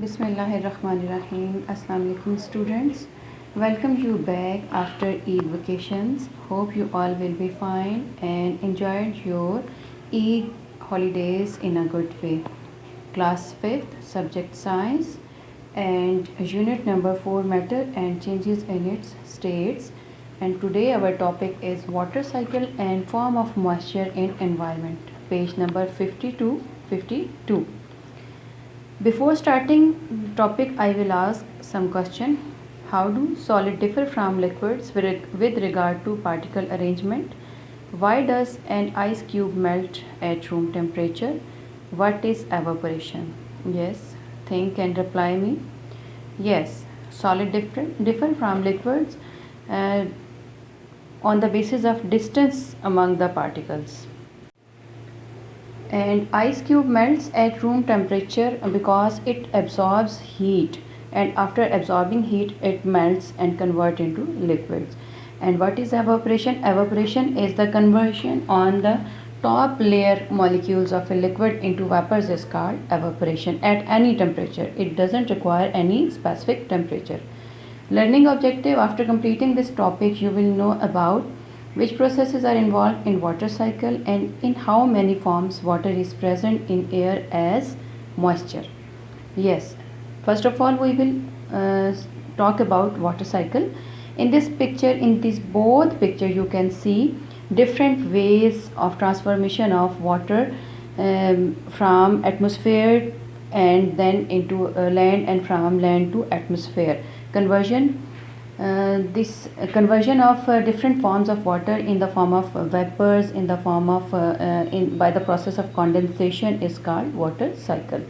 Bismillahirrahmanirrahim. Assalamu alaikum students. Welcome you back after Eid vacations. Hope you all will be fine and enjoyed your Eid holidays in a good way. Class 5th, subject science and unit number 4, matter and changes in its states. And today our topic is water cycle and form of moisture in environment. Page number 52. Before starting topic, I will ask some question. How do solid differ from liquids with regard to particle arrangement? Why does an ice cube melt at room temperature? What is evaporation? Yes, think and reply me. Yes, solid differ from liquids on the basis of distance among the particles. And ice cube melts at room temperature because it absorbs heat, and after absorbing heat it melts and converts into liquids. And what is evaporation? Evaporation is the conversion on the top layer molecules of a liquid into vapors is called evaporation at any temperature. It doesn't require any specific temperature. Learning objective: after completing this topic you will know about which processes are involved in water cycle and in how many forms water is present in air as moisture. Yes, first of all we will talk about water cycle. In this picture, in this both picture, you can see different ways of transformation of water from atmosphere and then into land, and from land to atmosphere. This conversion of different forms of water in the form of vapors, in the form of by the process of condensation is called water cycle.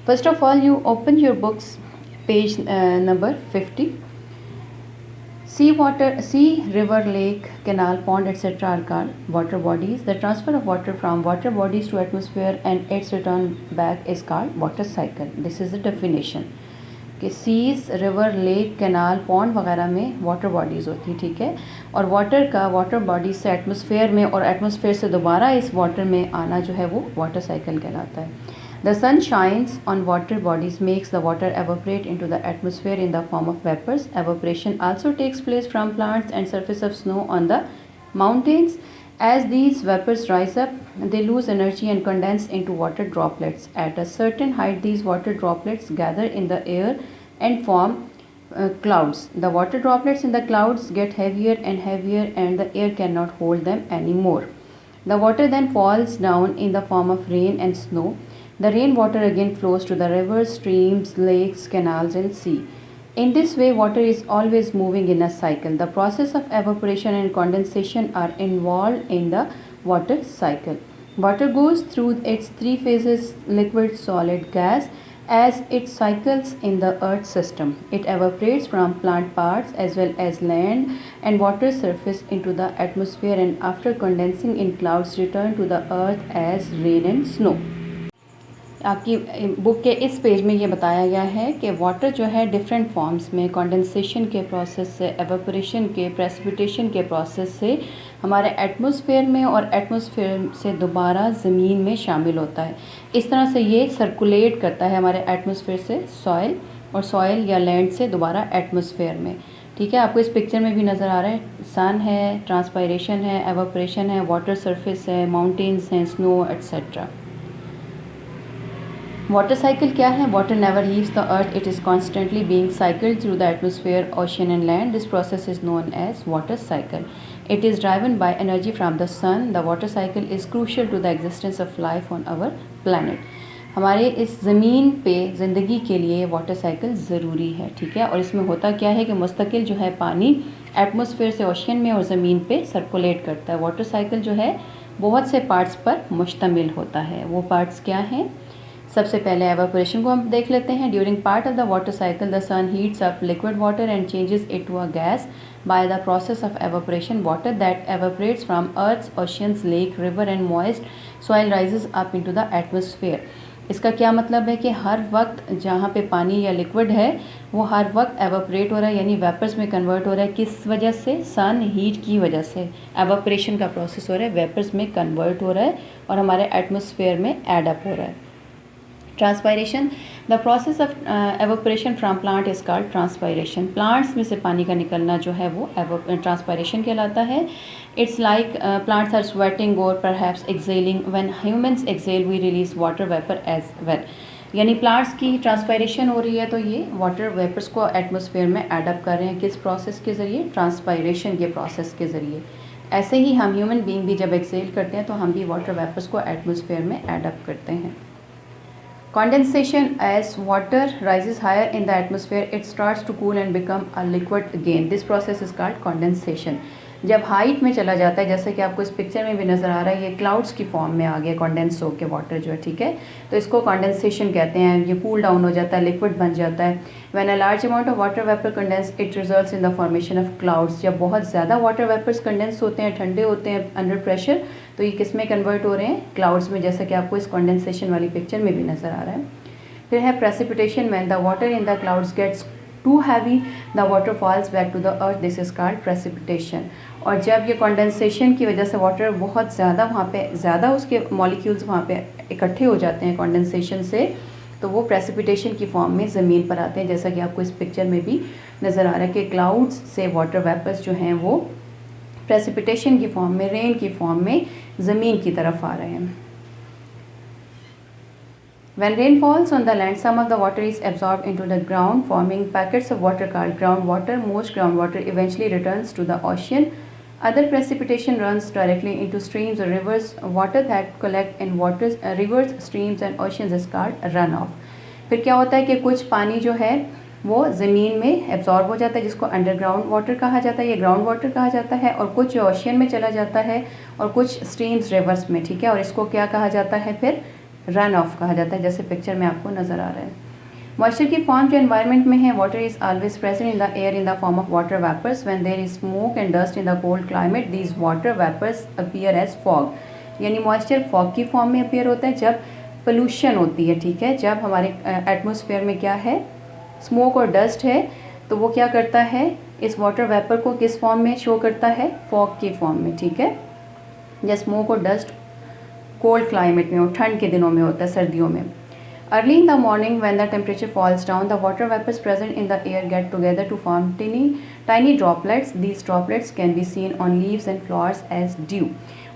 First of all, you open your books, page number 50. Sea, river, lake, canal, pond, etc. are called water bodies. The transfer of water from water bodies to atmosphere and its return back is called water cycle. This is the definition. कि seas, river, lake, canal, pond वगैरह में water bodies होती हैं, ठीक है। और water bodies से atmosphere में और एटमॉस्फेयर से दोबारा इस वाटर में आना जो है वो वाटर साइकिल कहलाता है। The sun shines on water bodies makes the water evaporate into the atmosphere in the form of vapours. Evaporation also takes place from plants and surface of snow on the mountains. As these vapors rise up, they lose energy and condense into water droplets. At a certain height, these water droplets gather in the air and form clouds. The water droplets in the clouds get heavier and heavier, and the air cannot hold them anymore. The water then falls down in the form of rain and snow. The rainwater again flows to the rivers, streams, lakes, canals, and sea. In this way, water is always moving in a cycle. The process of evaporation and condensation are involved in the water cycle. Water goes through its three phases: liquid, solid, gas, as it cycles in the earth system. It evaporates from plant parts as well as land and water surface into the atmosphere, and after condensing in clouds return to the earth as rain and snow. आपकी book के इस page में ये बताया गया है कि water जो है डिफरेंट फॉर्म्स में कंडेंसेशन के प्रोसेस से, एवेपोरेशन के, प्रेसिपिटेशन के प्रोसेस से हमारे एटमॉस्फेयर में और एटमॉस्फेयर से दोबारा ज़मीन में शामिल होता है। इस तरह से ये सर्कुलेट करता है हमारे एटमॉस्फेयर से सॉइल, और सॉइल या लैंड से दोबारा एटमॉस्फेयर में, ठीक है। आपको इस पिक्चर में भी नज़र आ रहा है, सन है, ट्रांसपायरेशन है, एवेपोरेशन है, वाटर सरफेस है, माउंटेन्स हैं, स्नो एट्सेट्रा। वाटर साइकिल क्या है? Water never leaves the earth, it is constantly being cycled through the atmosphere, ocean and land. This process is known as water cycle. It is driven by energy from the sun. The water cycle is crucial to the existence of life on our planet. हमारे इस ज़मीन पे ज़िंदगी के लिए water cycle ज़रूरी है, ठीक है। और इसमें होता क्या है कि मुस्तकिल जो है पानी एटमॉस्फेयर से ओशन में और ज़मीन पे सर्कुलेट करता है। वाटर साइकिल जो है बहुत से पार्ट्स पर मुश्तमिल होता है। वो पार्ट्स क्या हैं? सबसे पहले एवापोरेशन को हम देख लेते हैं. During part of the water cycle the sun heats up liquid water and changes it to a gas by the process of evaporation. Water that evaporates from earth's oceans, lake, river and moist soil rises up into the atmosphere. इसका क्या मतलब है कि हर वक्त जहाँ पे पानी या लिक्विड है वो हर वक्त एवापोरेट हो रहा है, यानी वेपर्स में कन्वर्ट हो रहा है. किस वजह से? सन हीट की वजह से एवापोरेशन का प्रोसेस हो रहा है, वेपर्स में कन्वर्ट हो रहा है और हमारे एटमॉस्फेयर में एड अप हो रहा है. Transpiration, the process of evaporation from plant is called transpiration. Plants में से पानी का निकलना जो है वो ट्रांसपायरेशन कहलाता है। It's like plants are sweating और perhaps exhaling, when humans exhale we release water vapour as well. यानी प्लांट्स की ट्रांसपायरेशन हो रही है तो ये वाटर वेपर्स को एटमॉस्फेयर में एडअप कर रहे हैं। किस प्रोसेस के ज़रिए? ट्रांसपायरेशन के प्रोसेस के ज़रिए। ऐसे ही हम ह्यूमन बीइंग भी जब एक्सेल करते हैं तो हम भी वाटर वेपर्स को एटमॉस्फेयर में एडअप करते हैं। Condensation, as water rises higher in the atmosphere, it starts to cool and become a liquid again. This process is called condensation. जब हाइट में चला जाता है, जैसे कि आपको इस पिक्चर में भी नज़र आ रहा है, ये क्लाउड्स की फॉर्म में आ गया कॉन्डेंस होकर वाटर जो है, ठीक है, तो इसको कॉन्डेंसेशन कहते हैं। ये कूल डाउन हो जाता है, लिक्विड बन जाता है। When a large amount of water vapour condense it results in the formation of clouds. जब बहुत ज़्यादा वाटर वेपर्स कंडेंस होते हैं, ठंडे होते हैं अंडर प्रेशर, तो ये किस में कन्वर्ट हो रहे हैं? क्लाउड्स में, जैसा कि आपको इस कॉन्डेंसेशन वाली पिक्चर में भी नज़र आ रहा है। फिर है precipitation, when the water in the clouds gets too heavy the water falls back to the earth, this is called precipitation. और जब ये कंडेंसेशन की वजह से वाटर बहुत ज़्यादा वहाँ पे ज़्यादा उसके मॉलिक्यूल्स वहाँ पे इकट्ठे हो जाते हैं कंडेंसेशन से, तो वो प्रेसिपिटेशन की फॉर्म में ज़मीन पर आते हैं। जैसा कि आपको इस पिक्चर में भी नज़र आ रहा है कि क्लाउड्स से वाटर वेपर्स जो हैं वो प्रेसिपिटेशन की फॉर्म में, रेन की फॉर्म में ज़मीन की तरफ आ रहे हैं। When rain falls on the land, some of the water is absorbed into the ground, forming packets of water called groundwater. Most groundwater eventually returns to the ocean. Other precipitation runs directly into streams or rivers. Water that collect in rivers, streams and oceans is called runoff. फिर क्या होता है कि कुछ पानी जो है वो ज़मीन में एब्जॉर्ब हो जाता है, जिसको अंडरग्राउंड वाटर कहा जाता है, ये ग्राउंड वाटर कहा जाता है, और कुछ ओशियन में चला जाता है और कुछ स्ट्रीम्स, रिवर्स में, ठीक है, और इसको क्या कहा जाता है? फिर रन ऑफ कहा जाता है, जैसे पिक्चर में आपको नज़र आ रहा है। मॉइस्चर की फॉर्म जो एनवायरनमेंट में है, water is always present in the air in the form of water vapours. When there is smoke and dust in the cold climate, these water vapours appear as fog. यानी moisture fog की form में appear होता है जब pollution होती है, ठीक है, जब हमारे एटमॉस्फेयर में क्या है, स्मोक और डस्ट है, तो वो क्या करता है, इस वाटर वेपर को किस फॉर्म में शो करता है? फॉग की फॉर्म में, ठीक है। या स्मोक और डस्ट कोल्ड क्लाइमेट में और ठंड के दिनों में होता है, सर्दियों में। Early in the morning when the temperature falls down, the water vapours present in the air get together to form tiny droplets. These droplets can be seen on leaves and flowers as dew.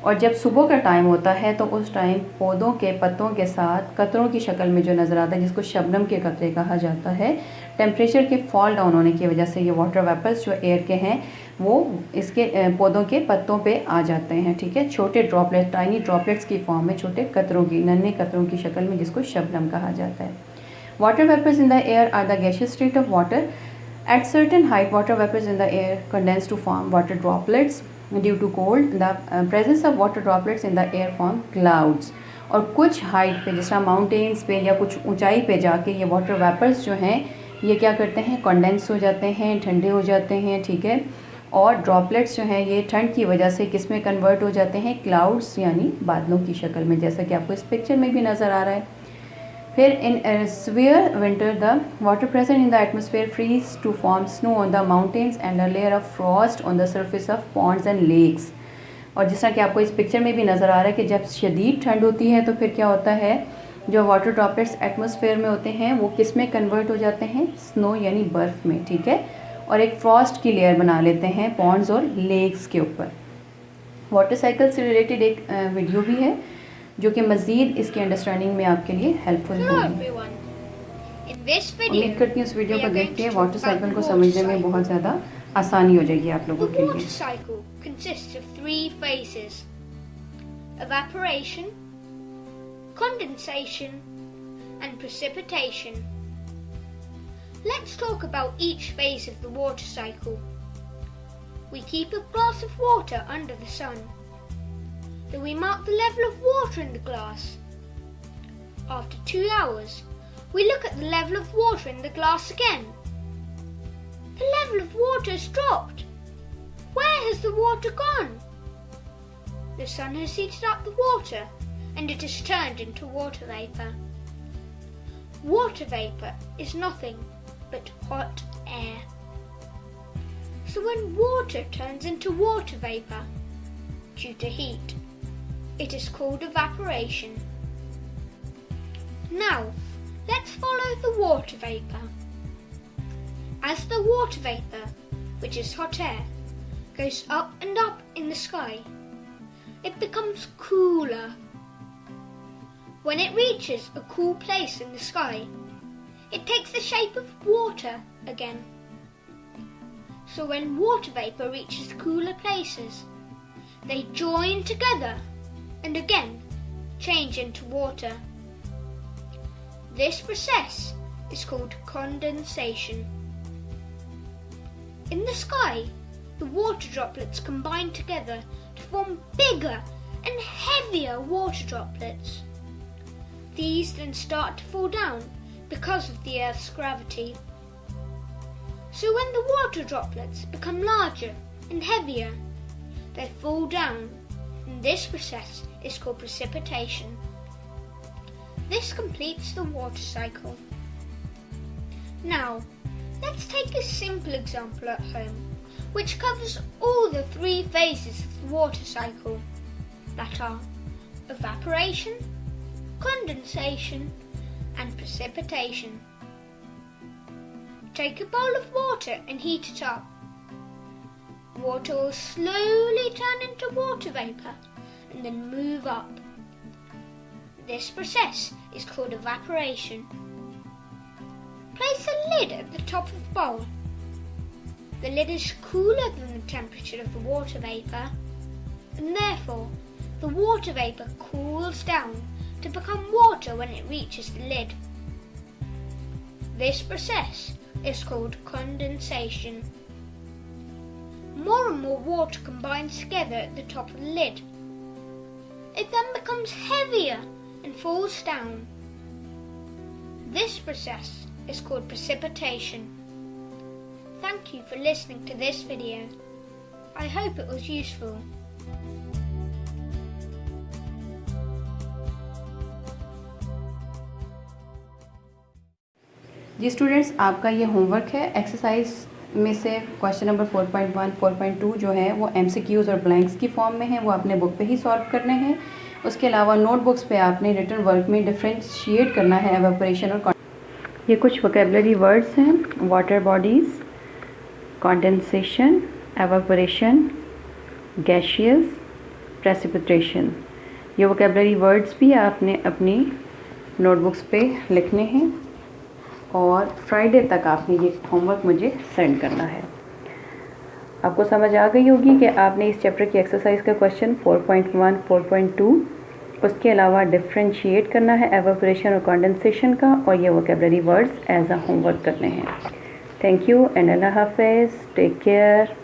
और जब सुबह का time होता है तो उस time पौधों के पत्तों के साथ कतरों की शक्ल में जो नज़र आता है, जिसको शबनम के कतरे कहा जाता है, टेम्परेचर के फॉल डाउन होने की वजह से ये वाटर वेपर्स जो एयर के हैं वो इसके पौधों के पत्तों पे आ जाते हैं, ठीक है, छोटे ड्रॉपलेट, टाइनी ड्रॉपलेट्स की फॉर्म में, छोटे कतरों की, नन्हे कतरों की शक्ल में, जिसको शबनम कहा जाता है। Water vapours in the air are the gaseous state of water. At certain height water vapours in the air condense to form water droplets. Due to cold the presence of water droplets in the air form clouds. और कुछ height पे, जैसा mountains पे या कुछ ऊंचाई पे जाके ये वाटर वेपर्स जो हैं ये क्या करते हैं? कंडेंस हो जाते हैं, ठंडे हो जाते हैं, ठीक है, और ड्रॉपलेट्स जो हैं ये ठंड की वजह से किस में कन्वर्ट हो जाते हैं? क्लाउड्स, यानी बादलों की शक्ल में, जैसा कि आपको इस पिक्चर में भी नज़र आ रहा है। फिर in severe winter the water present in the atmosphere freeze to form snow on the mountains and a layer of frost on the surface of ponds and lakes. और जिस तरह कि आपको इस पिक्चर में भी नज़र आ रहा है कि जब शदीद ठंड होती है तो फिर क्या होता है, जो वाटर ड्रॉपलेट्स एटमॉस्फेयर में होते हैं वो किस में कन्वर्ट हो जाते हैं? स्नो यानी बर्फ़ में, ठीक है, और एक फ्रॉस्ट की लेयर बना लेते हैं पॉन्ड्स और लेक्स के ऊपर। वाटर साइकिल से रिलेटेड एक वीडियो भी है जो कि मज़ीद इसकी अंडरस्टैंडिंग में आपके लिए हेल्पफुल होगी। उम्मीद करती हूँ इस वीडियो को देख के वाटर साइकिल को समझने में बहुत ज़्यादा आसानी हो जाएगी आप लोगों के लिए। cycle consists of three phases: evaporation, condensation, and precipitation. Let's talk about each phase of the water cycle. We keep a glass of water under the sun. Then we mark the level of water in the glass. After 2 hours, we look at the level of water in the glass again. The level of water has dropped. Where has the water gone? The sun has heated up the water and it has turned into water vapour. Water vapour is nothing but hot air. So when water turns into water vapour due to heat, it is called evaporation. Now, the water vapour. As the water vapour, which is hot air, goes up and up in the sky, it becomes cooler. When it reaches a cool place in the sky, it takes the shape of water again. So when water vapour reaches cooler places, they join together and again change into water. This process is called condensation. In the sky, the water droplets combine together to form bigger and heavier water droplets. These then start to fall down because of the Earth's gravity. So when the water droplets become larger and heavier, they fall down, and this process is called precipitation. This completes the water cycle. Now, let's take a simple example at home, which covers all the 3 phases of the water cycle, that are evaporation, condensation, and precipitation. Take a bowl of water and heat it up. Water will slowly turn into water vapour and then move up. This process is called evaporation. Place a lid at the top of the bowl. The lid is cooler than the temperature of the water vapour, and therefore the water vapour cools down to become water when it reaches the lid. This process is called condensation. More and more water combines together at the top of the lid. It then becomes heavier and falls down. This process is called precipitation. Thank you for listening to this video. I hope it was useful. जी students, आपका ये homework है। Exercise में से question number 4.1, 4.2 जो है वो MCQs और ब्लैंक्स की फॉर्म में है, वो आपने बुक पे ही सॉल्व करने हैं। उसके अलावा नोटबुक्स पे आपने रिटन वर्क में डिफ्रेंशिएट करना है एवेपोरेशन और ये कुछ वोकेबलरी वर्ड्स हैं: water bodies, condensation, evaporation, gaseous, precipitation. ये वोकेबलरी वर्ड्स भी आपने अपनी नोटबुक्स पे लिखने हैं और फ्राइडे तक आपने ये होमवर्क मुझे सेंड करना है। आपको समझ आ गई होगी कि आपने इस चैप्टर की एक्सरसाइज का क्वेश्चन 4.1, 4.2 उसके अलावा डिफ्रेंशिएट करना है एवेपोरेशन और कंडेंसेशन का, और ये vocabulary words as a homework करने हैं। थैंक यू एंड अल्लाह हाफिज़। Take care.